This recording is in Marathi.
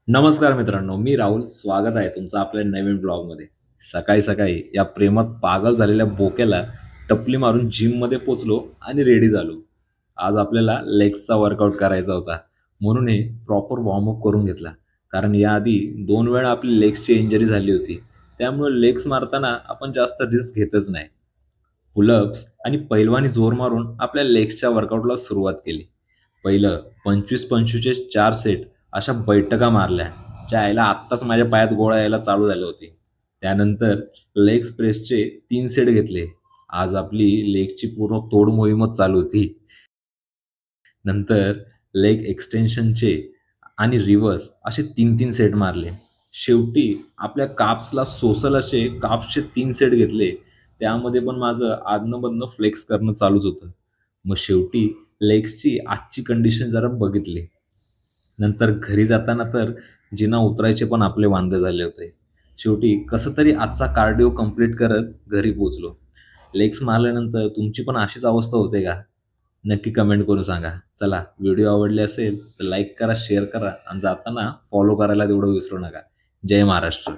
नमस्कार मित्रांनो, मी राहुल. स्वागत आहे तुमचं आपल्या नवीन ब्लॉगमध्ये. सकाळी-सकाळी या प्रेमात पागल झालेल्या बोक्याला टपली मारून जिममध्ये पोहोचलो आणि रेडी झालो. आज आपल्याला लेग्सचा वर्कआउट करायचा होता. म्हणून हे प्रॉपर वॉर्मअप करून घेतला. कारण याआधी 2 वेळा आपली लेग्सची इंजुरी झाली होती. त्यामुळे लेग्स मारताना आपण जास्त रिस्क घेतच नाही. पुलअप्स आणि पैलवानी जोर मारून आपल्या लेग्सच्या वर्कआउटला सुरुवात केली. पहिलं 25-25चे 4 सेट अशा बैठका मारल्या, ज्या आईला आत्ताच माझ्या पायात गोळा यायला चालू झाले होते. त्यानंतर लेग्स प्रेसचे 3 सेट घेतले. आज आपली लेगची पूर्ण तोड मोहीमच चालू होती. नंतर लेग एक्सटेन्शनचे आणि रिव्हर्स असे 3-3 सेट मारले. शेवटी आपल्या काप्सला सोसल असे काप्सचे 3 सेट घेतले. त्यामध्ये पण माझं अधनं-मधनं फ्लेक्स करणं चालूच होतं. मग शेवटी लेग्सची आजची कंडिशन जरा बघितली. नंतर घरी जाताना तर जिना उतरायचे पण आपले वांदे झाले होते. शेवटी कसं तरी आजचा कार्डिओ कंप्लीट करत घरी पोहोचलो. लेग्स मारल्यानंतर तुमची पण अशीच अवस्था होते का? नक्की कमेंट करून सांगा. चला, व्हिडिओ आवडले असेल तर लाईक करा, शेअर करा आणि जाताना फॉलो करायला तेवढं विसरू नका. जय महाराष्ट्र.